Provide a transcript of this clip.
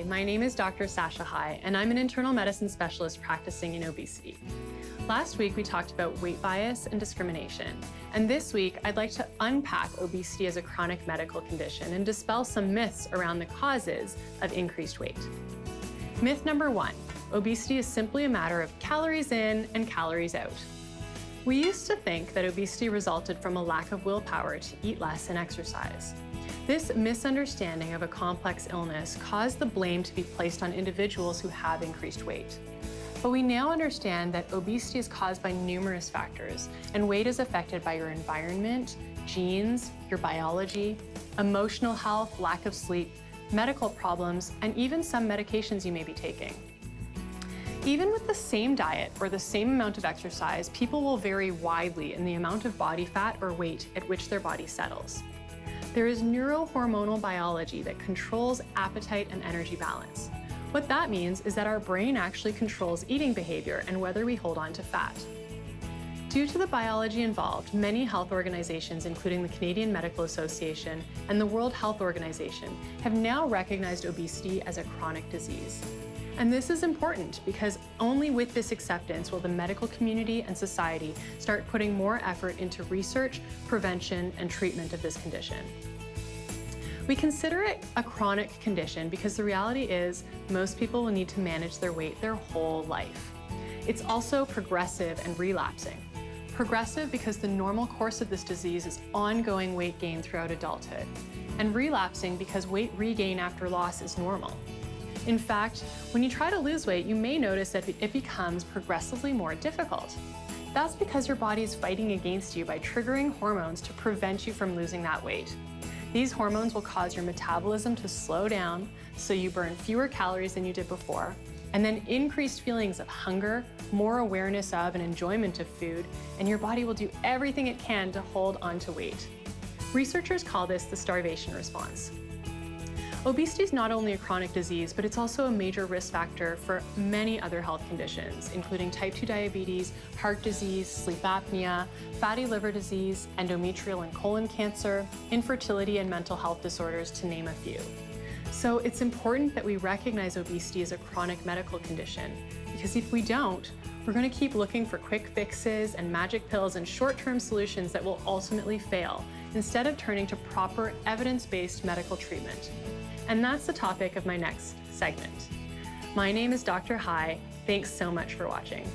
Hi, my name is Dr. Sasha and I'm an internal medicine specialist practicing in obesity. Last week, we talked about weight bias and discrimination. And this week, I'd like to unpack obesity as a chronic medical condition and dispel some myths around the causes of increased weight. Myth number 1, obesity is simply a matter of calories in and calories out. We used to think that obesity resulted from a lack of willpower to eat less and exercise. This misunderstanding of a complex illness caused the blame to be placed on individuals who have increased weight. But we now understand that obesity is caused by numerous factors, and weight is affected by your environment, genes, your biology, emotional health, lack of sleep, medical problems, and even some medications you may be taking. Even with the same diet or the same amount of exercise, people will vary widely in the amount of body fat or weight at which their body settles. There is neurohormonal biology that controls appetite and energy balance. What that means is that our brain actually controls eating behavior and whether we hold on to fat. Due to the biology involved, many health organizations, including the Canadian Medical Association and the World Health Organization, have now recognized obesity as a chronic disease. And this is important because only with this acceptance will the medical community and society start putting more effort into research, prevention, and treatment of this condition. We consider it a chronic condition because the reality is most people will need to manage their weight their whole life. It's also progressive and relapsing. Progressive because the normal course of this disease is ongoing weight gain throughout adulthood, and relapsing because weight regain after loss is normal. In fact, when you try to lose weight, you may notice that it becomes progressively more difficult. That's because your body is fighting against you by triggering hormones to prevent you from losing that weight. These hormones will cause your metabolism to slow down, so you burn fewer calories than you did before, and then increased feelings of hunger, more awareness of and enjoyment of food, and your body will do everything it can to hold on to weight. Researchers call this the starvation response. Obesity is not only a chronic disease, but it's also a major risk factor for many other health conditions, including type 2 diabetes, heart disease, sleep apnea, fatty liver disease, endometrial and colon cancer, infertility, and mental health disorders, to name a few. So it's important that we recognize obesity as a chronic medical condition, because if we don't, we're going to keep looking for quick fixes and magic pills and short-term solutions that will ultimately fail, instead of turning to proper evidence-based medical treatment. And that's the topic of my next segment. My name is Dr. Thanks so much for watching.